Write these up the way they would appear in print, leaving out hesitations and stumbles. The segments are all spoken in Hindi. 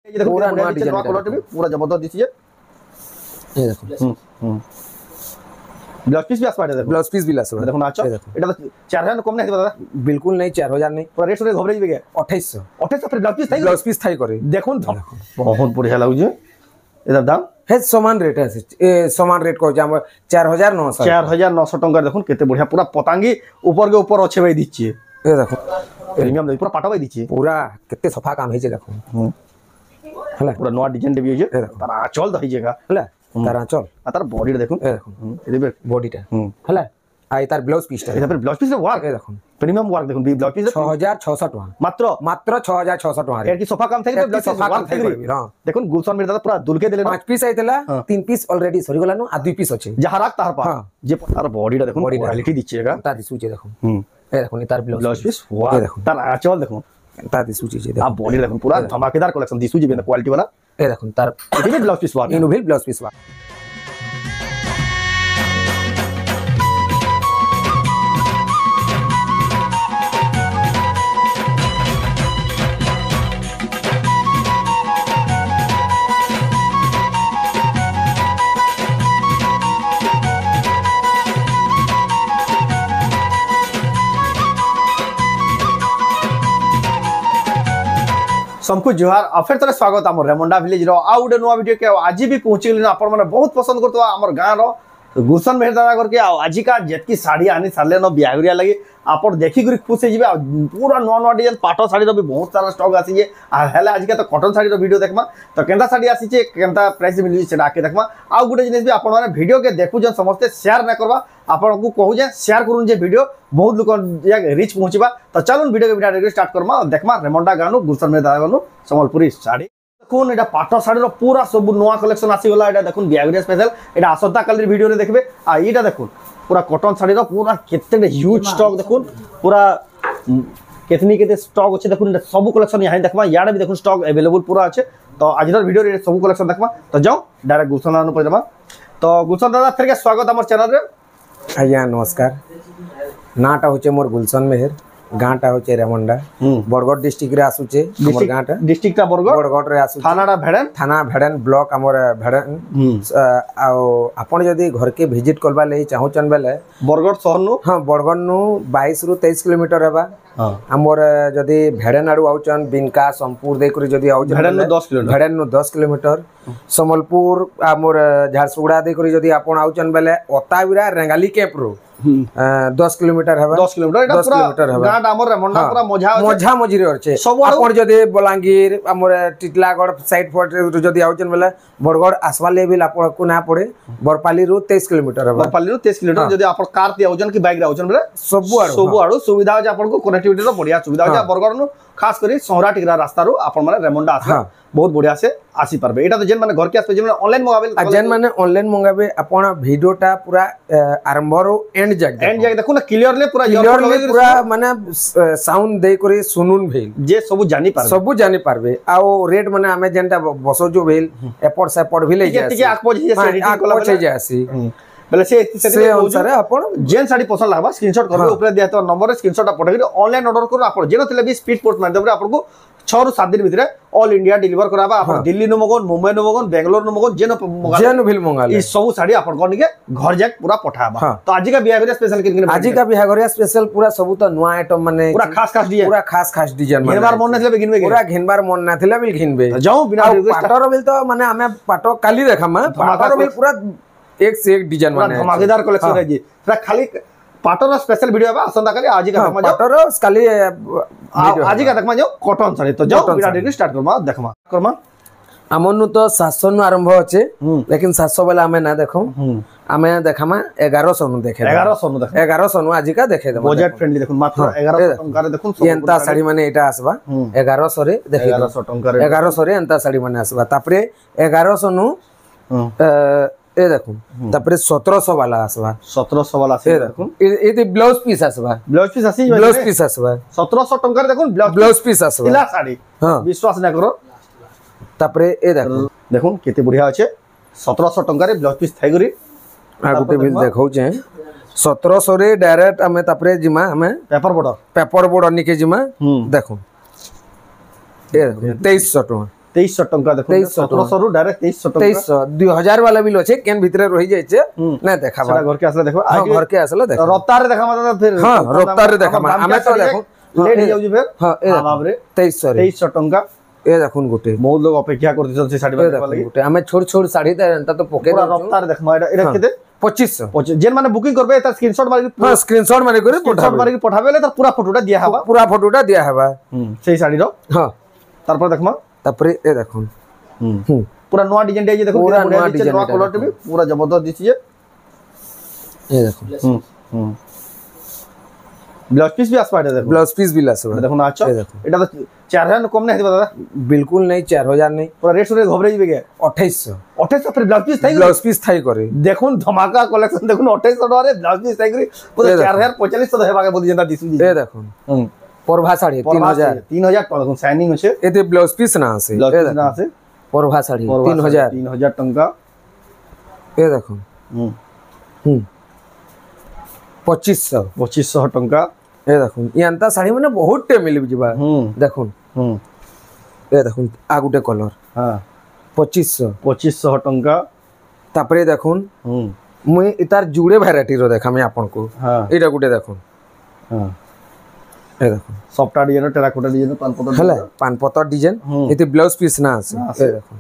ये देखो पूरा पूरा नया डिजाइन कलर भी पूरा जबरदस्त दिसिए। ये देखो ब्लाउज पीस भी आसपास देखो, ब्लाउज पीस भी लासो देखो नाचो এটা তো 4000 কম নাই দাদা, बिल्कुल नहीं 4000 नहीं पूरा रेट रे घबराई भी गया 2800 2800 फिर ब्लाउज पीस थाई ब्लाउज पीस थाई करे देखो बहुत बढ़िया लागुजे। एदा दाम है समान रेट है ए समान रेट को जाम 4900 4900 टंका देखो केते बढ़िया पूरा पतांगी ऊपर के ऊपर अच्छे भाई दिछिए। ये देखो प्रीमियम पूरा पाटा भाई दिछिए, पूरा कितने सफा काम है जे देखो हला पूरा नया डिजाइन दे भी है तारा चल दही जगह हला तारा चल आ तार बॉडी देखो ए देखो ए देबे बॉडी टा हला आई तार ब्लाउज पीस टा एदा फिर ब्लाउज पीस रे वर्क ए देखो प्रीमियम वर्क देखो ब्लाउज पीस 6600 टका मात्र मात्र 6600 टका एड की सोफा काम थाई ब्लाउज सोफा काम थाई थाई हां देखो गुलशन मेरे दादा पूरा दुलके देले 5 पीस आइतला 3 पीस ऑलरेडी सरी गला नो आ 2 पीस अछि जहां राख तार पा जे तार बॉडी टा देखो क्वालिटी दिछेगा ता दिसु जे देखो ए देखो तार ब्लाउज पीस वाह देखो तार आंचल देखो ता दिसु जे आ बॉडी देखो पूरा धमाकेदार कलेक्शन दिसु जे क्वालिटी वाला ए देखो तार ये भी ब्लाउज पीस वाह इनो भी ब्लाउज पीस वाह सबको जोहार आ फिर तरे स्वागत आम रेमुंडा विलेज रो आ गुटे नुआ वीडियो के आज भी पहुंची गली आपण माने बहुत पसंद करतो हमर गां रो गुलशन मेहर दादा करके आज का जेतकी साड़ी आनी सारले न बियागरिया लगी आपण देखि करी खुश हे जिबे पूरा नुआ नुआ डिजाइन पाटो साड़ी रो भी बहुत सारा स्टॉक आसी जे आ हेले आज का तो कॉटन साड़ी रो वीडियो देखमा तो केंता साड़ी आसी जे केंता प्राइस मिली से आके देखमा आ गुटे जिनिस भी आपण माने वीडियो के देखु जन समस्त शेयर ना करबा आपण को कहू जे शेयर करूं जे वीडियो बहुत लोग रिच पहुंचबा तो चलून वीडियो के वीडियो स्टार्ट करमा देखमा रेमुंडा गानु गुलशन मेहर दादा गानु संबलपुरी साड़ी देखुन एटा पाटो साड़ी रो पूरा सब नुआ कलेक्शन आसी गला एटा देखुन बियागरिया स्पेशल एटा आसंता काली वीडियो रे देखबे आ एटा देखुन पूरा कॉटन साड़ी रो पूरा केते ह्यूज स्टॉक देखुन पूरा केतनी केते स्टॉक अछि देखुन सब कलेक्शन यहां देखबा याडा भी देखुन स्टॉक अवेलेबल पूरा अछि तो आज वीडियो रे सब कलेक्शन देखबा तो जाओ डायरेक्ट गुलशन दादा पर जाबा तो गुलशन दादा फिर के स्वागत हमर चैनल रे। आज्ञा नमस्कार नाटा होचे मोर गुलशन मेहर गाँटा होचे रेमुंडा बरगढ़ डिस्ट्रिक्ट रे आसुचे हमर गाँटा डिस्ट्रिक्ट ता बरगढ़ रे आसुचे थाना भेड़न ब्लॉक हमर भेड़न आ आपण जदी घर के विजिट करबा ले चाहूचन बेले बरगढ़ शहर नु हां बरगढ़ नु 22 रु 23 किलोमीटर हेबा हमर जदी भेड़न आडू आउचन बिनका संपूर दे करी जदी आउचन भेड़न नु 10 किलोमीटर समलपुर हमर झारसुगुड़ा दे करी जदी आपण आउचन बेले ओताविरा रेंगाली कैंप रो 10 किलोमीटर हेबा 10 किलोमीटर हेबा गाँट हमर रेमुंडा पूरा मझा मझी रे अछि आपण जदी बलांगीर हमर टिटलागढ़ साइड फट जदी आउचन बेले बरगढ़ आसवा लेवल आपण को ना पड़े बरपाली रु 23 किलोमीटर हेबा बरपाली रु 23 किलोमीटर जदी आपण कार ते आउचन कि बाइक रे आउचन बेले सब आडू सुविधा अछि आपण को कनेक्टिविटी रो बढ़िया सुविधा अछि बरगढ़ नु खास करी सोहरा टिकरा रास्ता रु आपण माने रेमुंडा आसला बहुत बढ़िया से आसी परबे एटा तो जेन माने घर के आसबे जेन ऑनलाइन मंगाबे जेन माने ऑनलाइन मंगाबे आपण वीडियोटा पूरा आरंभ रो एंड जाक देखो ना क्लियरली पूरा माने साउंड दे करी सुनुन भेल जे सब जानि पारबे आ रेट माने हमें जेनटा बसो जो भेल एपort से एपort भी ले जाय ठीक आक पजे जासी बेले से अनुसार आपण जेन साड़ी पसंद लागबा स्क्रीनशॉट करबे ऊपर दिया तो नंबर रे स्क्रीनशॉट पठेबे ऑनलाइन ऑर्डर करू आपण जेनो थिले भी स्पीड पोस्ट माध्यम रे आपण को 6 रु 7 दिन भितरे ऑल इंडिया डिलीवर कराबा आपण दिल्ली नु मगन मुंबई नु मगन बेंगलोर नु मगन जेन भी मंगा ई सब साड़ी आपण कोन के घर जाक पूरा पठाबा तो आज का बियागरिया स्पेशल किन आज का बियागरिया स्पेशल पूरा सब तो नुआ आइटम माने पूरा खास डिजाइन माने घिनबार मन नथिले घिनबे पूरा घिनबार मन नथिले बिल घिनबे जाऊ बिना पाटरो बिल तो माने हमें पाटो काली देखामा पाटरो बिल पूरा एक से एक डिजाइन माने धमाकेदार कलेक्शन है जी पूरा खाली पाटोर स्पेशल वीडियो बा असंता काली आज का देखमा पाटोर काली आज का देखमा जाओ कॉटन साड़ी तो जाओ वीडियो स्टार्ट करमा करमा हमनु तो 700 नु आरंभ होचे लेकिन 700 वाला हमें ना देखो हमें देखामा 1100 नु देखे 1100 नु आज का देखे दे बजट फ्रेंडली देखुन मात्र 1100 टंका रे देखुन एंता साड़ी माने एटा आसबा 1100 रे देखे 1100 टंका रे 1100 रे एंता साड़ी माने आसबा तापरे 1100 नु ए देखो तापरे 1700 वाला आसबा 1700 वाला से देखो ए ब्लाउज पीस आसबा ब्लाउज पीस आसी 1700 टंका रे देखो ब्लाउज पीस आसबा इला साड़ी हां विश्वास ना करो तापरे ए देखो केते बढ़िया আছে 1700 टंका रे ब्लाउज पीस थाई गरी आ गुटे बिल देखौ छे 1700 रे डायरेक्ट हमें तापरे जिमा हमें पेपर बोर्ड निके जिमा देखो ए 2300 टका 2300 टंका देखो 1700 रु डायरेक्ट 2300 टंका 2300 2000 वाला बिल अछि केन भीतर रहि जाय छै नै देखाबा सेटा घर के आसले देखो हां घर के आसले देखो रफ्तार रे देखा मतलब फिर हां रफ्तार रे देखा हमें तो देखो लेट जाउ जी फिर हां ए बाप रे 2300 टंका ए देखुन गुटे बहुत लोग अपेक्षा करते से साड़ी बांधे वाला गुटे हमें छोड़ छोड़ साड़ी त तो पोके पूरा रफ्तार देखमा एटा केते 2500 जेन माने बुकिंग करबे त स्क्रीनशॉट मार के हां स्क्रीनशॉट माने करे स्क्रीनशॉट मार के पठाबेले त पूरा फोटोटा दिया हबा पूरा फोटोटा दिया हबा सेही साड़ी रो हां तारपर देखमा तापर ए देखुन पूरा नवा डिजाइन दे देखो पूरा नवा डिजाइन नवा कलर भी पूरा जबरदस्त दिछि ए देखो ब्लाउज पीस भी आसपा देखो ब्लाउज पीस भी लासबा देखो ना अच्छा एटा तो 4000 कम नहीं दादा बिल्कुल नहीं 4000 नहीं पूरा रेट से घबरे जीबे के 2800 फिर ब्लाउज पीस थाई करे देखुन धमाका कलेक्शन देखुन 2800 डरे ब्लाउज पीस थाई करे पूरा 4045 हेबा के बोली जेंता दिसु जी ए देखुन परभा साड़ी 3000 टका देखुन शाइनिंग होछे एते ब्लाउज पीस ना आसे ब्लाउज पीस ना आसे परभा साड़ी 3000 टंका ए देखुन 2500 टंका ए देखुन यानता साड़ी माने बहुत टे मिल जिबा देखुन ए देखुन आ गुटे कलर हां 2500 टंका तापरे देखुन मुई इतार जुड़े वैरायटी रो देखा मैं आपन को हां एटा गुटे देखुन हां ए देखुन सॉफ्ट डिजाइन टेराकोटा डिजाइन पानपतर हला पानपतर डिजाइन एते ब्लाउज पीस ना आसे ए देखुन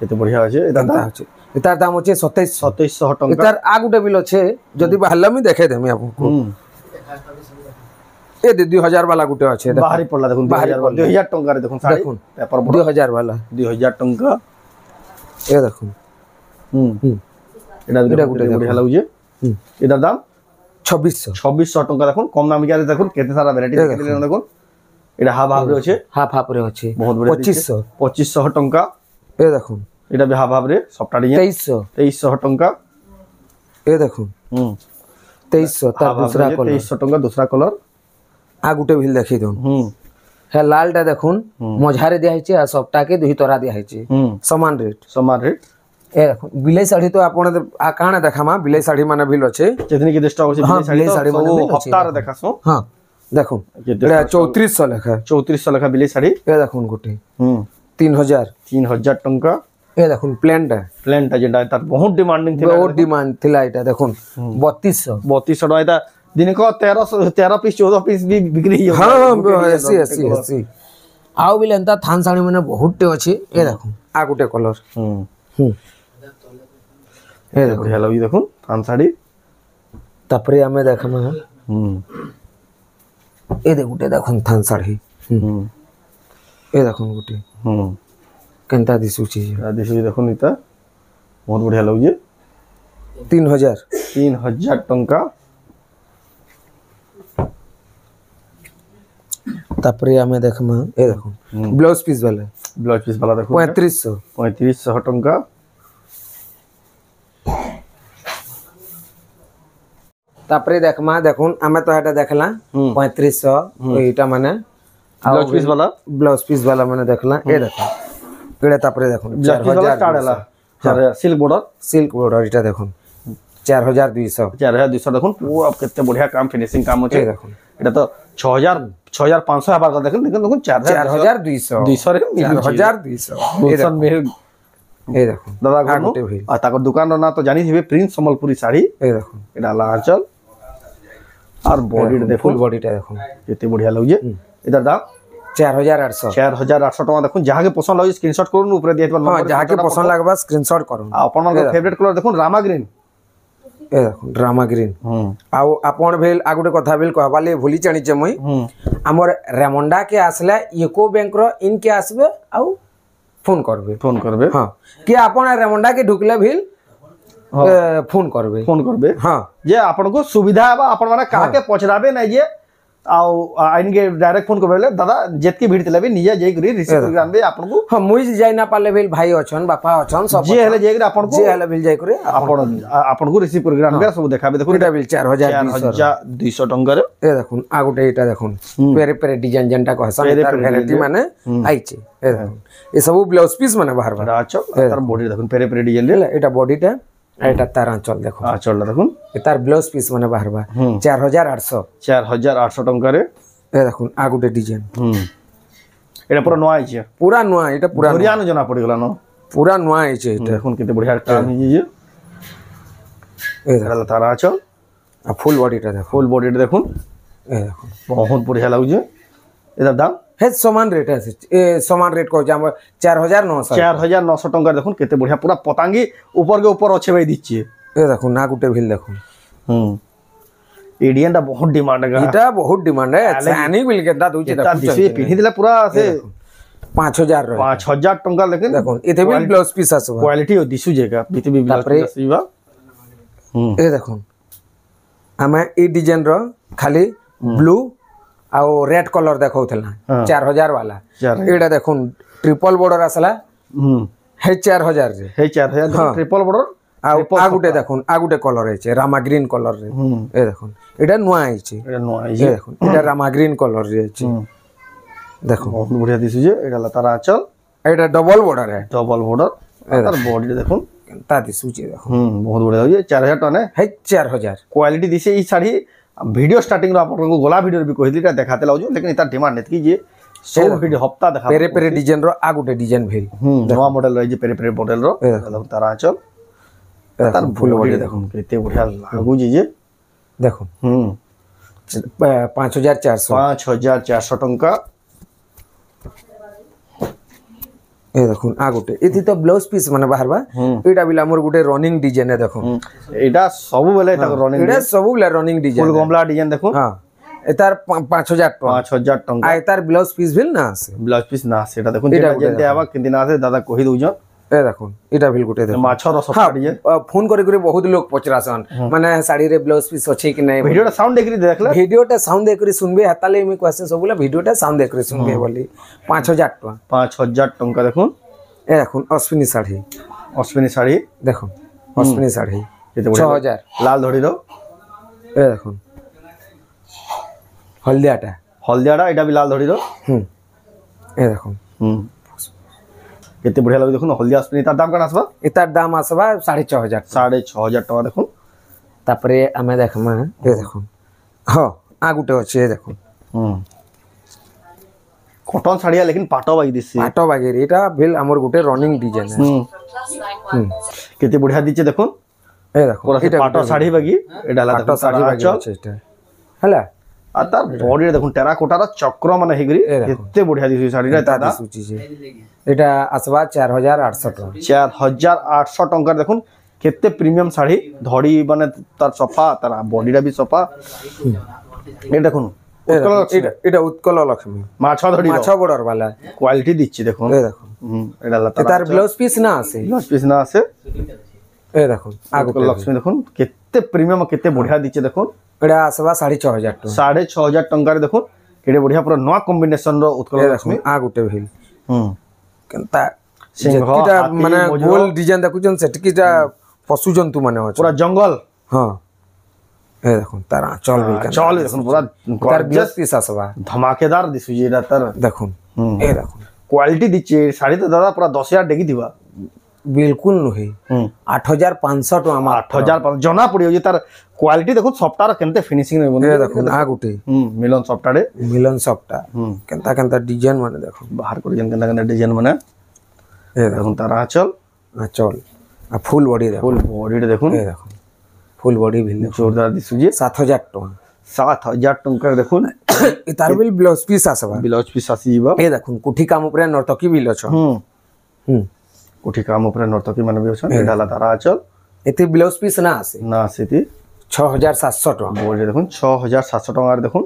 एते बढ़िया আছে এটা দাম আছে এটার দাম হচ্ছে 2700 टंका এটার আগুটে বিল আছে যদি বাহারলে আমি দেখাই দেমি আপনাকে ए दे 2000 वाला गुटे আছে बाहरी पड़ला देखुन 2000 टंका रे देखुन साड़ी देखुन पेपर 2000 वाला 2000 टंका ए देखुन एटा गुटे बढ़िया लागुजे एटार दाम 2600 टंका देखुन कम दाम के देखुन केते सारा वैरायटी देले देखुन एटा हाफ हाफ रे আছে हाफ रे আছে बहुत बढ़िया 2500 टंका ए देखुन एटा भी हाफ हाफ रे सॉफ्ट डिजाइन 2300 टंका ए देखुन 2300 तार दूसरा कलर 2300 टंका दूसरा कलर आ गुटे भी देखि दन हे लालटा देखुन मझारे दिया हिचे आ सॉफ्टा के दुही तोरा दिया हिचे समान रेट ए देखुन बिलाई साड़ी तो आपण आ काना देखामा बिलाई साड़ी माने बिल अछि कितनी के दस्ता होछि बिलाई साड़ी माने बिल अछि हफ्ता रे देखासो हां देखुन एटा 3400 लेखा 3400 लेखा बिलाई साड़ी ए देखुन गुटे 3000 टंका ए देखुन प्लेनटा जेटा तार बहुत डिमांडिंग थिला बहुत डिमांड थिला एटा देखुन 3200 टका एटा दिन को 13 पीस 14 पीस भी बिक्री हो हां ऐसी आउ बिल एंता थान साड़ी माने बहुत टे अछि ए देखुन आ गुटे कलर ए देखो बढ़िया लगी देखुन थान साड़ी तापरे हमें देखमा ए दे गुटे देखुन थान साड़ी ए देखुन गुटे केनता दिसुची देखुन इता बहुत बढ़िया लगे 3000 टंका तापरे हमें देखमा ए देखुन ब्लाउज पीस वाला देखो 3500 टंका तापरे देखमा देखुन हमें तो एटा देखला 3500 एटा माने ब्लाउज पीस वाला माने देखला ए देखो एटा तापरे देखुन 4000 स्टार्ट हला सिल्क बॉर्डर एटा देखुन 4200 देखुन वो अब कितने बढ़िया काम फिनिशिंग काम होचे देखुन एटा तो 6500 हबार का देखुन 4200 200 रे 4200 में ए देखुन दादा को आ ताकर दुकान रो ना तो जानी थिबे प्रिंस संबलपुरी साड़ी ए देखुन एटा लांचल और बॉडी देखो फुल बॉडीटा देखुन केते बढ़िया लगे इधर दाम 4800 टका देखुन जहां के पसंद लगे स्क्रीनशॉट करूँ ऊपर दिया हां जहां के पसंद लागबा स्क्रीनशॉट करूँ अपन मन फेवरेट कलर देखुन रामा ग्रीन ए देखुन रामा ग्रीन आउ आपण भेल आ गुटे कथा भेल कहबाले भूली जानि जे मई हमर रेमंडा के आसला एको बैंक रो इन के आसबे आउ फोन करबे हां कि आपण रेमंडा के ढुकले भेल फोन करबे हां जे आपण को सुविधा बा आपण माने कहा के पहुंचाबे नै जे आउ आइन के डायरेक्ट फोन करबे दादा जेतकी भीड़ थिले भी निजे जेई करी रिसीव कर आनबे आपण को हां मुई जाय ना पाले भेल भाई अछन बापा अछन सब जे हेले जेई आपण को जे हेले भेल जाय करे आपण को रिसीव कर आनबे सब देखाबे देखो एटा भेल 4200 टंका रे ए देखुन आ गुटे एटा देखुन पेरे पेरे डिजाइन जनटा को हसन तार वैरायटी माने आइचे ए देखुन ए सब ब्लाउज पीस माने बाहर बाहर अच्छा तार बॉडी देखुन पेरे पेरे डिजाइन रे एटा बॉडीटा एटा तार आंचल देखो आंचल देखुन तार ब्लाउज पीस माने बाहर बा 4800 टंका रे ए देखुन आ गुटे डिजाइन এটা পুরো নয়া আইছে পুরা নয়া এটা পুরা ধরিয়ানো জনা পড়ি গলা ন পুরা নয়া আইছে এটা দেখুন কেতে বড়িয়া কাম হইছে এই দেখো তারা আছো আর ফুল বডিটা দেখো ফুল বডিটা দেখুন এই দেখো বহুত বড়িয়া লাগুছে এটার দাম হে সমান রেট আছে সমান রেট কইছে আমরা 4900 4900 টাকা দেখুন কেতে বড়িয়া পুরা পতাঙ্গি উপর কে উপর আছে ভাই দিচ্ছে এই দেখো না গুটে ভিল দেখো এডিয়ানটা বহুত ডিমান্ড है এটা বহুত ডিমান্ড है আনি বিল কেটা দউছে দেখো দিছে পিনি দিলা পুরা আছে 5000 রে 5000 টাকা লেকিন দেখুন এতে বিল ব্লাউজ পিস আছে কোয়ালিটি ও দিসু যেগা বিটিবি ব্লাউজ পিস আসিবা এই দেখুন আমি এই ডিজাইন র খালি ব্লু আর রেড কলর দেখাউতলা 4000 वाला এটা দেখুন ট্রিপল বর্ডর আসলা হে 4000 রে হে 4000 ট্রিপল বর্ডর আগুটে দেখুন আগুটে কলর আছে রামা গ্রিন কলর রে এই দেখুন এটা নয়া আইছে দেখুন এটা রামা গ্রিন কলর রে আছে দেখুন বহুত বড়িয়া দিছু যে এটা তারা আচল এটা ডবল বর্ডর है ডবল বর্ডর তার বডি দেখুন তা দিছু যে দেখুন বহুত বড়িয়া হইছে 4000 টাকা হে 4000 क्वालिटी दिसे ई साड़ी वीडियो स्टार्टिंग रो आपन को गोला वीडियो भी कहिली का देखाते लाउजो लेकिन इता डिमांड नेत की जे सब वीडियो हफ्ता देखा पेरे पेरे डिजाइन रो आगुटे डिजाइन भेल नवा मॉडल रही जे पेरे पेरे मॉडल रो तारा आचल तार फुल बॉडी देखो केते बढ़िया लागू जे देखो 5400 टंका ए देखो आगुटे एथि तो ब्लाउज पीस माने बाहरबा एटा बिला मोर गुटे रनिंग डिजाइन है देखो एटा सब बेले तक रनिंग एटा सब बेले रनिंग डिजाइन फुल गमला डिजाइन देखो हां एतार 5000 टंका आ एतार ब्लाउज पीस भेल ना आसे ब्लाउज पीस ना आसे एटा देखो जेटा जेते आबा किन दिन आसे दादा कहि दउज ए देखो एटा भेल गुटे देखो माछर सफा डिजाइन फोन करे करे बहुत लोग पचरासन माने साड़ी रे ब्लाउज पीस अछि कि नै वीडियोटा साउंड देखरि देखला वीडियोटा साउंड देखरि सुनबे हताले मी क्वेश्चन सबला वीडियोटा साउंड देखरि सुनबे बोली 5000 टका 5000 टंका देखो ए देखुन अश्विनी शाड़ी देखो अश्विनी शाड़ी 6000 लाल धड़ी रो ए देखुन हल्दियाटा एटा भी लाल धड़ी रो ए देखुन केते बढ़िया लागे देखुन हल्दिया अश्विनी तार दाम कन आसबा एतार दाम आसबा 6500 टका देखुन तापरे आमे देखमा ए देखुन हां आ गुटे अछि ए देखुन कॉटन साड़िया लेकिन पाटो बागी दिसी पाटो बागी एटा भेल हमर गुटे रनिंग डिजाइन है केते बढ़िया दिचे देखुन ए देखो एटा पाटो साड़ी बागी एटा ला पाटो साड़ी बागी अछि एटा हला आ तार बॉडी देखुन टेराकोटार चक्र माने हेगरी केते बढ़िया दिसी साड़ीटा दादा सूची जे एटा आसबा 4800 टका 4800 टका देखुन केते प्रीमियम साड़ी धड़ी माने तार सफा तार बॉडीटा भी सफा ए देखुन এটা উৎকল লক্ষ্মী মাছ ধরি মাছ বর্ডর वाला কোয়ালিটি দিচ্ছি দেখুন এই দেখুন এটা লতা তার ব্লাউজ পিস না আছে এই দেখুন উৎকল লক্ষ্মী দেখুন কেতে প্রিমিয়াম কেতে বঢ়িয়া দিচ্ছে দেখুন এটা আসবা 6500 টাকা 6500 টাকার দেখুন কেতে বঢ়িয়া পুরো নয়া কম্বিনেশন র উৎকল লক্ষ্মী আ গুটে ভিল কেনতা যেটা মানে গোল ডিজাইন দেখুছন সেটকিটা পশু জন্তু মানে আছে পুরো জঙ্গল হ্যাঁ ए देखो तारा चल भी चल देखो पूरा तार ब्लाउज पीस आसबा धमाकेदार दिसु जेटा तार देखो ए देखो क्वालिटी दिचे साड़ी तो दादा पूरा 10000 डेगी दिबा बिल्कुल नही 8500 टका 8500 जना पड़ियो जे तार क्वालिटी देखो सॉफ्टवेयर केनते फिनिशिंग नै बने देखो आ गुटे मिलन सॉफ्टवेयर केनता केनता डिजाइन माने देखो बाहर कर केनता केनता डिजाइन माने ए देखो तारा चल आ फुल बॉडी देखो देखो ए देखो फुल बॉडी भी जोरदार दिसुजे 7000 टका 7000 टका देखुन तार बिल ब्लाउज पीस आसबा ब्लाउज पीस आसीबा ए देखुन कुठी काम ऊपर नर्तकी बिल छ कुठी काम ऊपर नर्तकी माने भी छ एडाला तारा चल एते ब्लाउज पीस ना आसीती 6700 टका बोले देखुन 6700 टका देखुन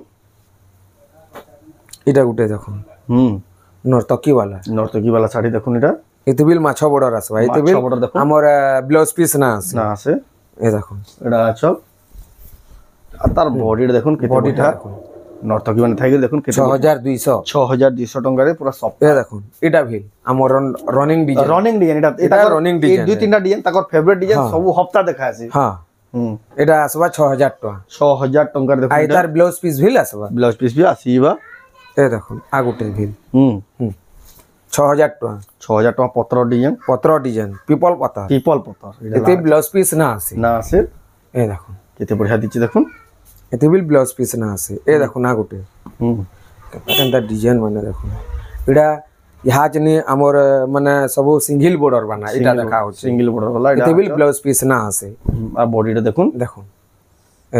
एटा गुटे देखुन नर्तकी वाला साड़ी देखुन एटा एते बिल माछ बॉर्डर आसबा एते बिल हमर ब्लाउज पीस ना आसे ए देखुन एडा चल तार बॉडी देखुन केते बॉडीटा नर्तकी माने थाइगे देखुन केते 6200 टका रे पूरा सॉफ्ट ए देखुन एटा भी हमर रनिंग डिजाइन एटा रनिंग डिजाइन दुई तीनटा डिजाइन ताकर फेवरेट डिजाइन सब हफ्ता देखायसी हां एटा आसबा 6000 टका 6000 टका देखुन आ तार ब्लाउज पीस भी आसबा ब्लाउज पीस भी आसीबा ए देखुन आगुटे भी 6000 टका पत्र डिजाइन पीपल पत्तर एते ब्लाउज पीस ना आसे ए देखो केते बढ़िया दिछि देखुन एते बिल ब्लाउज पीस ना आसे ए देखो ना गुटे केनता डिजाइन माने देखो एटा यहाँ जने हमर माने सब सिंगल बॉर्डर बना एटा देखा हो सिंगल बॉर्डर वाला एटा भी ब्लाउज पीस ना आसे आ बॉडी रे देखुन ए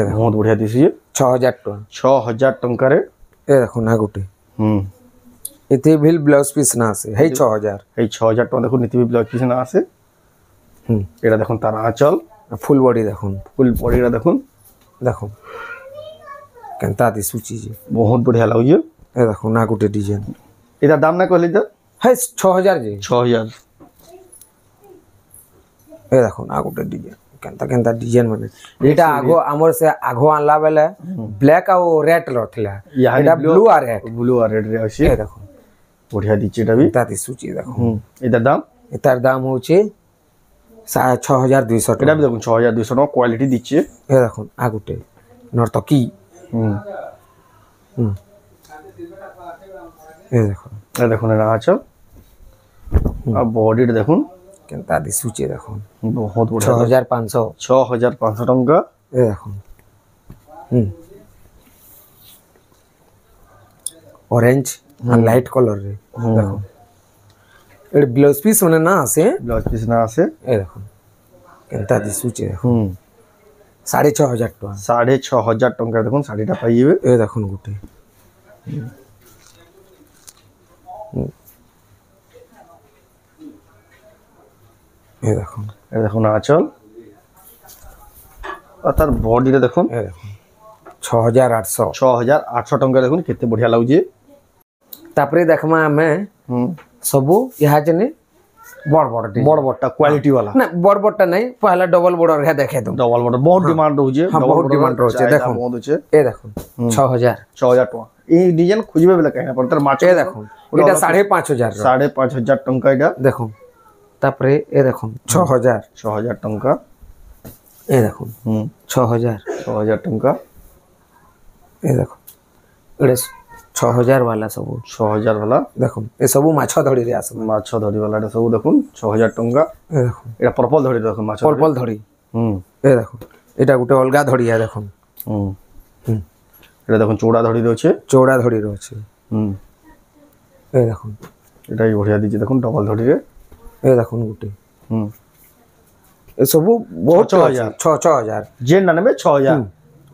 बहुत बढ़िया दिसी 6000 टका 6000 टंका रे ए देखो ना गुटे इते भी ब्लाउज पीस ना आसे हे 6000 हे 6000 टका देखो नीति भी ब्लाउज पीस ना आसे एटा देखुन तार आंचल फुल बॉडी देखुन फुल बॉडी रे देखुन देखो केनता दिसु चीज बहुत बढ़िया लागो ये ए देखो ना गुटे डिजाइन एटा दाम ना कहली त है 6000 जी 6000 ए देखो ना गुटे डिजाइन केनता केनता डिजाइन माने एटा आगो हमर से आगो आनला बेले ब्लैक आ रेड रथला एटा ब्लू आ रेड रे अछि ए देखो बढ़िया दिछि एटा भी ताती सूची देखो एटा दाम एतार दाम होचे 6200 एटा भी देखो 6200 नो क्वालिटी दिछि ए देखो आ गुटे नर्तकी ए देखो ना आंचल आ बॉडी रे देखुन केनता दिसुचे देखो बहुत बढ़िया 6500 टंका ए देखो ऑरेंज और लाइट कलर रे देखो ए ब्लाउज पीस माने ना आसे ब्लाउज पीस ना आसे ए देखो केनता दिसुचे देखो 6500 टका 6500 टंका देखुन साड़ीटा पाइबे ए देखो गुटे ए देखो ना आंचल और तार बॉडी रे देखो ए देखो 6800 टंका देखुन केते बढ़िया लागु जे तापरे देखमा हमें सबु यहाँ जने बड़ बड़टा क्वालिटी वाला ना बड़टा नहीं पहला डबल बॉर्डर है देखे तुम डबल बॉर्डर बहुत डिमांड रहू जे बहुत डिमांड रहू जे देखो बहुत होचे ए देखो 6000 टका ई डिजाइन खोजबे बेला कहना पड़तर माछ ए देखो एटा 5500 5500 टंका एटा देखो तापरे ए देखो 6000 टंका ए देखो 6000 टंका ए देखो एडे 6000 वाला सब 6000 वाला देखो ए सब माछ धड़ी रे आस माछ धड़ी वाला रे सब देखुन 6000 टंका ए देखो एटा पर्पल धड़ी देखुन माछ पर्पल धड़ी ए देखो एटा गुटे अलगा धड़ी है देखो एटा देखुन चौड़ा धड़ी रे छै चौड़ा धड़ी रे छै ए देखो एटा ही बढ़िया दिछि देखुन डबल धड़ी रे ए देखो गुटे ए सब बहुत 6000 जेन 6000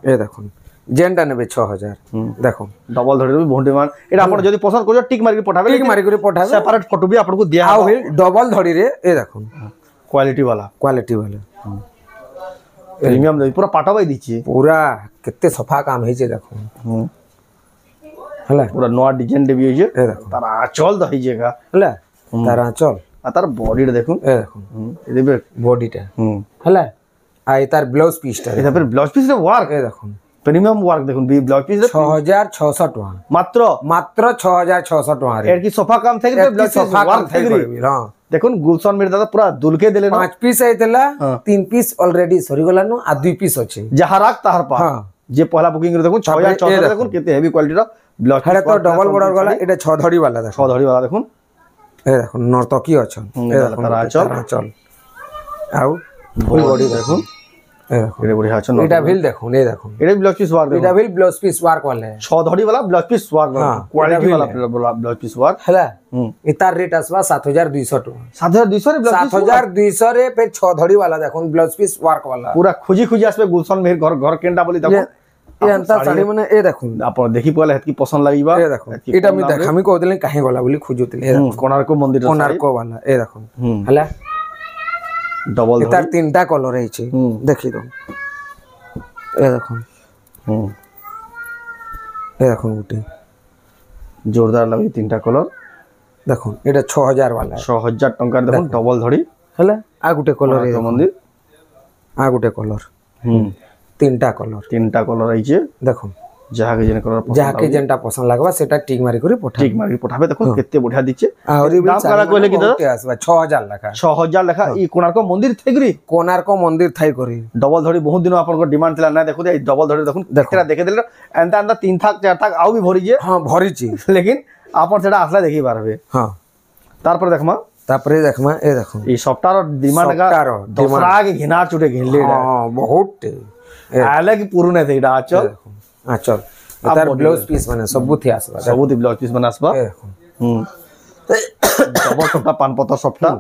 ए देखो जेनटा नेबे 6000 देखो डबल धड़ी भी बहुत डिमांड एटा आपण जदी पसंद करियो टिक मार के पठाबे टिक मार के पठाबे सेपरेट फोटो भी आपन को दिया आ डबल धड़ी रे ए देखो क्वालिटी वाला प्रीमियम दे पूरा पाटा बाई दिछि पूरा केते सफा काम हे जे देखो हला पूरा नवा डिजाइन दे भी हे जे ए देखो तार आंचल दहि जेगा हला तार आंचल आ तार बॉडी रे देखुन ए देखो ए देबे बॉडीटा हला आ ए तार ब्लाउज पीसटा ए फिर ब्लाउज पीस रे वर्क ए देखो प्रीमियम वर्क देखुन बी ब्लाउज पीस रे 6600 टका मात्र 6600 टका रे एर की सोफा काम थे के ब्लाउज पीस वर्क थे हां देखुन गुलशन मेरे दादा पूरा दुलके देले ना 5 पीस आइतला 3 पीस ऑलरेडी सरी गला नो आ 2 पीस अछि जहां राख ताहर पा हां जे पहला बुकिंग रे देखुन 6400 देखुन केते हेवी क्वालिटी रो ब्लाउज हेडा तो डबल बॉर्डर गला एटा 6 धड़ी वाला देखो 6 धड़ी वाला देखुन ए देखो नर्तकी अछन ए देखो चल आउ फुल बॉडी देखो ए देखो एरे बढ़िया अछन एटा बिल देखो ने देखो एरे ब्लाउज पीस वर्क एटा बिल ब्लाउज पीस वर्क वाला है 6 धड़ी वाला ब्लाउज पीस वर्क क्वालिटी वाला ब्लाउज पीस वर्क हला इतार रेट आसबा 7200 टका 7200 रे ब्लाउज 7200 रे फिर 6 धड़ी वाला देखो ब्लाउज पीस वर्क वाला पूरा खुजी खुजी आसबे गुलशन मेहर घर केंडा बोली देखो ए अंतर साड़ी माने ए देखो आपण देखि पले हेत की पसंद लागिबा ए देखो एटा मी देख हमी को देले काहे गला बोली खुजुतले ए देखो कोणार्क मंदिर कोणार्क वाला ए देखो हला डबल इतार तीनटा कलर है छै देखि दो ए देखो ए देखो गुटे जोरदार लगी तीनटा कलर देखो एटा 6000 वाला 6000 टंका देखो डबल धड़ी हला आ गुटे कलर है मंदिर आ गुटे कलर तीनटा कलर आई छे देखो जाके जेन कलर जाके जेनटा पसंद लागबा सेटा टिक मारी करी पठा टिक मारी पठाबे देखो केते बढ़िया दिछे आउरी दाम करा कहले कि के आसबा 6000 लखा 6000 लखा ई कोणार्क मंदिर थेगरी कोणार्क मंदिर थाई करी डबल धड़ी बहुत दिन आपन को डिमांड थिला ना देखो डबल धड़ी देखो केरा देखे देले एंता एंता 3 थाक 4 थाक आउ भी भरी जे हां भरी छी लेकिन आपन सेटा आसला देखि पारबे हां तार पर देखमा ए देखो ई सफ्टार डिमांड का दूसरा के घिना चुटे घिनले हां बहुत आले की पुरुने थे इडा चल चल तार ब्लाउज पीस माने सबु थी आसबा सबु थी ब्लाउज पीस बनासबा डबल सप्टा पान पतर सप्टा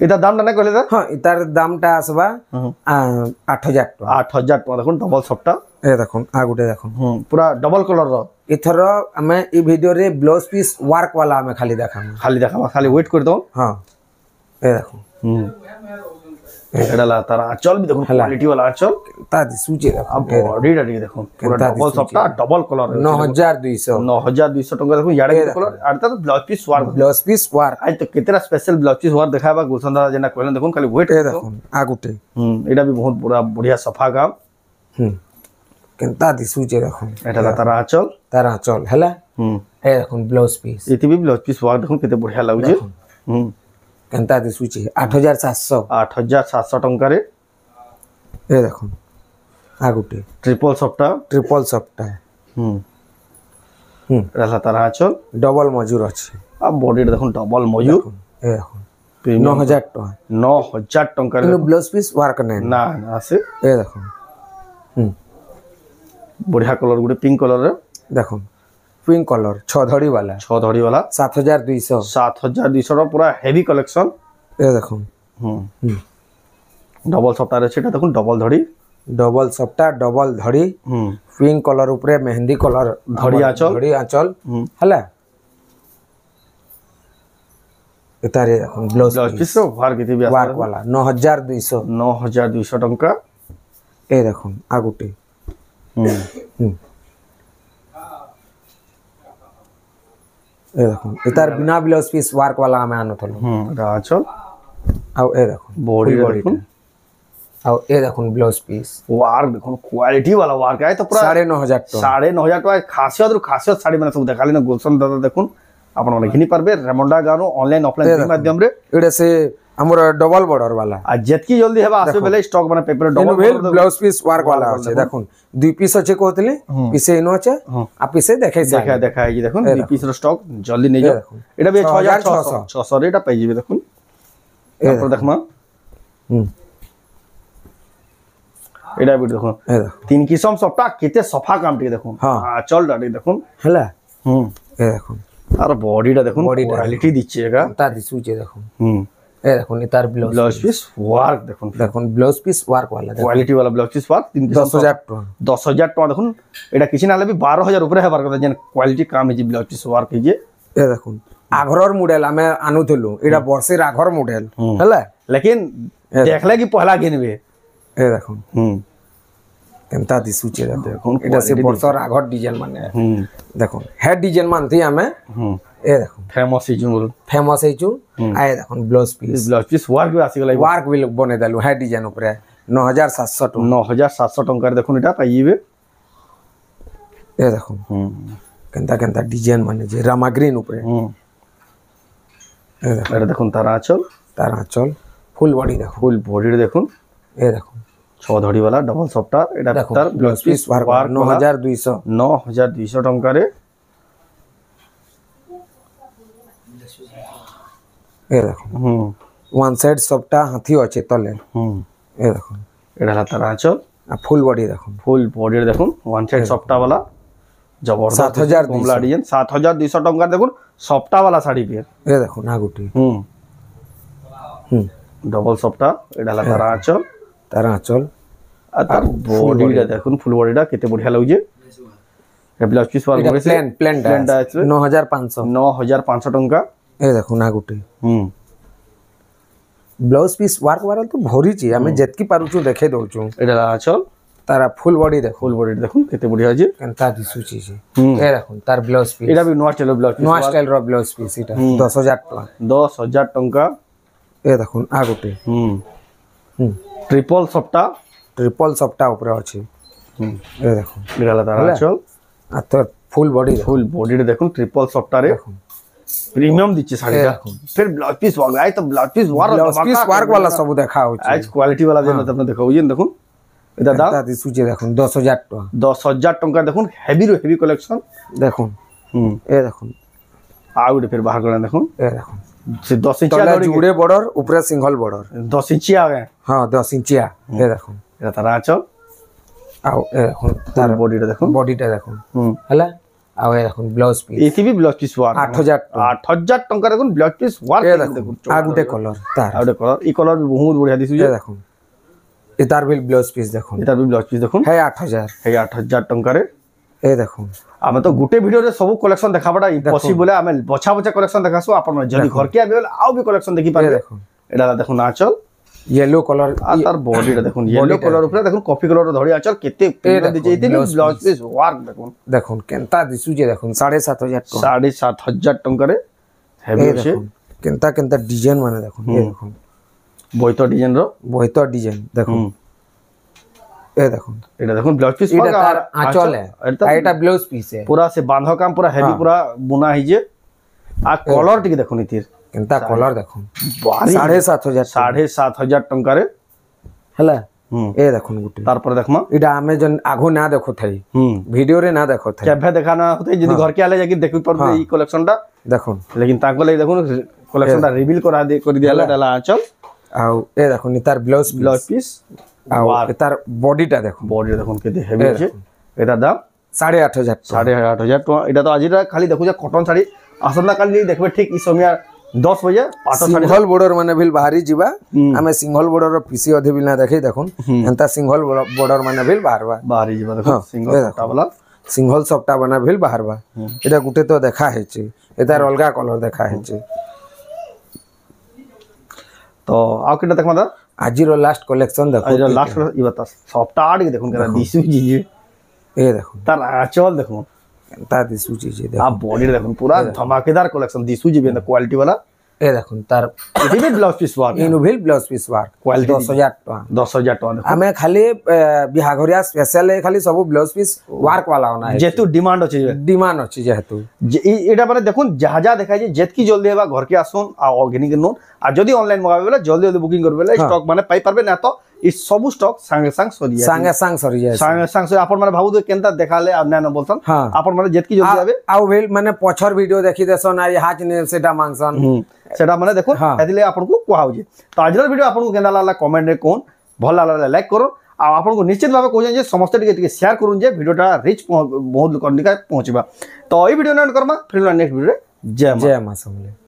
इधर दाम ना कहले सर हाँ इतार दामटा आसबा 8000 टका 8000 टका देखुन डबल सप्टा ए देखुन आ गुटे देखुन पूरा डबल कलर रो इथर हमें ई वीडियो रे ब्लाउज पीस वर्क वाला हमें खाली देखा खाली वेट कर दो हाँ ए देखुन एडा ला तारा आंचल भी देखो क्वालिटी वाला आंचल ता सूचे अब बॉडी डाटी देखो पूरा डबल सप्टा डबल कलर 9200 टका देखो याडे कलर आरता तो ब्लाउज पीस वर्क आज तो कितना स्पेशल ब्लाउज पीस वर्क देखाबा गुलशन दादा जेना कहले देखो खाली वेट देखो आ गुटे एडा भी बहुत पूरा बढ़िया सफा काम केनता दिसुचे देखो एटा ला तारा आंचल हैला ए देखो ब्लाउज पीस इति भी ब्लाउज पीस वर्क देखो किते बढ़िया लागुचे केनता दिसुचे 8700 टंका रे ए देखो आ गुटे ट्रिपल सप्टा रहला तारा आंचल डबल मजूर अछि अब बॉडी देखो डबल मजूर ए देखो 9000 टंका रे ब्लाउज पीस वर्क नै ना आसे ए देखो बढ़िया कलर गुटे पिंक कलर रे देखो पिंक कलर 6 धड़ी वाला 7200 रो पूरा हेवी कलेक्शन ए देखो डबल सप्टा रे सेटा देखो डबल सप्टा डबल धड़ी पिंक कलर ऊपर मेहंदी कलर धड़ी आंचल हला एतारे देखो ब्लाउज पीस वार किति भी वर्क वाला 9200 टंका ए देखो आ गुटे ए देखो इतार बिना ब्लाउज पीस वर्क वाला हमें आनो थलो आंचल आ ए देखो बॉडी देखो आ ए देखो ब्लाउज पीस वर्क देखो क्वालिटी वाला वर्क है तो पूरा 9500 टका खासियत साड़ी माने सब देखाली ना गुलशन दादा देखुन आपण माने घिनी पारबे रेमंडा गानो ऑनलाइन ऑफलाइन माध्यम रे एडे से हमर डबल बॉर्डर वाला आ जेतकी जल्दी हेबा आसे बेले स्टॉक माने paper double blouse piece work वाला আছে দেখুন দুই পিস আছে কইতলে পিসে ইনো আছে आ পিসে দেখাই जी দেখুন দুই পিস র স্টক জলদি নেই যাও এটা বি 6600 রে এটা পাই যাবে দেখুন তারপর দেখমা এটা বি দেখুন তিন কিসম সবটা কেতে সফা কাম টি দেখুন চল ডাটি দেখুন হেলা এ দেখুন আর বডিটা দেখুন কোয়ালিটি দিচ্ছে এটা তা দিছুছে দেখুন ए देखो इतार ब्लाउज पीस वर्क देखो ब्लाउज पीस वर्क वाला क्वालिटी वाला ब्लाउज पीस वर्क 10000 टका 10000 टका देखो एटा किछि नाले भी 12000 ऊपर हेबार কথা जेन क्वालिटी काम है जी ब्लाउज पीस वर्क है जे ए देखो आघरर मॉडल हमें आनु थलो एटा वर्षेर आघर मॉडल हला लेकिन देखले कि पहला गिनबे ए देखो केनता दिसुचे देखो एटा से वर्षर आघर डिजाइन माने देखो हेड डिजाइन मानथि हमें ए देखो फेमस है जो आए देखो ब्लाउज पीस वर्क भी आसी गला वर्क भी बने देलु है डिजाइन ऊपर 9700 टंका देखो एटा पाइबे ए देखो केनता डिजाइन माने जे रामा ग्रीन ऊपर ए देखो तारा आंचल फुल बॉडी देखो ए देखो 6 धड़ी वाला डबल सप्टा एटा तार ब्लाउज पीस वर्क 9200 टंका रे ए देखो वन साइड सबटा हाथी अछि तले ए देखो एडा ला तारा आंचल आ फुल बॉडी देखो वन साइड सप्टा वाला जबरदस्त 7200 कमला डिजाइन 7200 टंका देखो सप्टा वाला साड़ी पे ए देखो ना गुटी डबल सप्टा एडा ला तारा आंचल आ तार बॉडीटा देखो फुल बॉडीटा केते बढ़िया लागुजे ए ब्लाउज पीस वाला प्लेन 9500 टंका ए देखो ना गुटे ब्लाउज पीस वर्क वाला तो भरी छी हमें जेतकी पारुछु देखे दउछु एडा आंचल तारा फुल बॉडी देखो केते बढ़िया जे केनता दिसुची छी ए देखो तार ब्लाउज पीस एडा भी नवा स्टाइल रो ब्लाउज पीस इटा 10000 टका ए देखो आ गुटे ट्रिपल सप्टा ऊपर अछि ए देखो निकाला तारा आंचल आ तो फुल बॉडी देखो ट्रिपल सप्टा रे प्रीमियम दिच्छे साड़ीटा फिर ब्लाउज पीस वाला तो ब्लाउज पीस वर्क वाला सब देखा हो आज क्वालिटी वाला जेन आपने देखाउ जेन देखो एटा दाम दिसुचे देखो 10000 टका देखो हेवी कलेक्शन देखो ए देखो आ गुटे फिर बाहर करना देखो ए देखो से 10 इंच तले जुड़े बॉर्डर ऊपर सिंगल बॉर्डर 10 इंच आ गए हां 10 इंच ए देखो एटा तारा आंचल आओ ए देखो तार बॉडीटा देखो हला ଆଉ ଏ ଦେଖୁନ୍ ବ୍ଲାଉଜ ପିସ୍ ଏଠି ବି ବ୍ଲାଉଜ ପିସ୍ ୱାର୍କ 8000 ଟଙ୍କା ଦେଖୁନ୍ ବ୍ଲାଉଜ ପିସ୍ ୱାର୍କ ଦେଖୁନ୍ आ गुटे कलर तार ଆଉ ଗୋଟେ କଲର ଇ କଲର ବି ବହୁତ ବଢିଆ ଦିଶୁଛି ये देखुन ए तार भी ब्लाउज पीस देखुन ଏଟା ବି ବ୍ଲାଉଜ ପିସ୍ ଦେଖୁନ୍ है 8000 ହେଇ 8000 ଟଙ୍କାରେ ए देखुन ଆମେ ତ ଗୋଟେ ଭିଡିଓରେ ସବୁ କଲେକ୍ସନ ଦେखाବାଟା ଇମ୍ପସିବଲ ଆମେ ବଛା ବଛା କଲେକ୍ସନ ଦେखाସୁ ଆପଣ ଯଦି ଘର के आबे ଆଉ ବି କଲେକ୍ସନ ଦେଖି ପାରିବେ देखुन ଏଟା ଦେଖୁନ୍ ଆଚल येलो कलर आ तार बॉडीटा देखुन येलो कलर ऊपर देखुन कॉफी कलर धड़ी आचल केते दी जैते ब्लाउज पीस वर्क देखुन देखुन केनता दिसु जे देखुन 7500 7500 टंका रे हेवी छे केनता केनता डिजाइन माने देखुन ये देखुन बोइतो डिजाइन रो बोइतो डिजाइन देखुन ए देखुन एटा देखुन ब्लाउज पीस इटा तार आंचल है एटा ब्लाउज पीस है पूरा से बांधो काम पूरा हेवी पूरा बुना ही जे आ कलर टिके देखुन इतिर केनता कलर देखुन 7500 टंका रे हला ए देखुन गुटे तार पर देखमा इटा हमें जन आगो ना देखो थई वीडियो रे ना देखो थई केभे देखाना होते जदी घर के आले जाके देखि परबे ई कलेक्शन टा देखुन लेकिन ताको ले देखुन कलेक्शन टा रिवील करा दे कर दियाला डाला आंचल आउ ए देखुन तार ब्लाउज पीस आउ तार बॉडीटा देखुन बॉडी देखुन केते हेवी छे एटा दाम 8500 8500 टका एटा तो आजिरा खाली देखु जे कॉटन साड़ी आसंदा काल नहीं देखबे ठीक ई समय 10 बजे पाटो साड़ी सिंगल बॉर्डर माने भी बाहरी जीवा हमें सिंगल बॉर्डर पीसी अधे भी ना देखै देखुन एंता सिंगल बॉर्डर माने भी बाहरी जीवा देखो सिंगल सप्ता वाला सिंगल सप्ता बना भी बाहरवा एटा गुटे तो देखा है छे एतार अलगा कलर देखा है छे तो आ केटा देखमा दा आजिर लास्ट कलेक्शन देखो आजिर लास्ट ई बता सप्ता आड़ के देखुन केरा दिसु जी ए देखो तार आंचल देखुन ता दिसु जी आ बॉडी देखुन पूरा धमाकेदार कलेक्शन दिसु जी बेन क्वालिटी वाला ए देखुन तार इति भी ब्लाउज पीस वर्क इनु भी ब्लाउज पीस वर्क क्वालिटी 10000 टका 10000 टका हमें खाली बिहाघरिया स्पेशल खाली सब ब्लाउज पीस वर्क वाला होना है जेतु डिमांड अछि जेहेतु एटा माने देखुन जहा जा देखाय जे जेतकी जल्दी हेबा घर के आसुन आ ऑर्गेनिक नोन आ जदी ऑनलाइन मगाबे बेला जल्दी जल्दी बुकिंग करबे बेला स्टॉक माने पाई परबे ना तो ई सब स्टॉक संगे संग सरी जाय संगे संग आपन माने भाबु तो केनता देखाले आ ना बोलसन आपन माने जेतकी जल्दी आबे आउ भेल माने पछर वीडियो देखि देसन आ हाज ने सेटा मांगसन सेटा माने देखो एदिले आपन को कोहा होजे तो आजर वीडियो आपन को केनला लागला कमेंट रे कोन भल लागला लाइक करो आ आपन को निश्चित भाबे कहन जे समस्त टिके शेयर करूं जे वीडियोटा रिच बहुत लोक निका पहुंचबा तो ई वीडियो एंड करमा फिर नेक्स्ट वीडियो रे जय मां समले।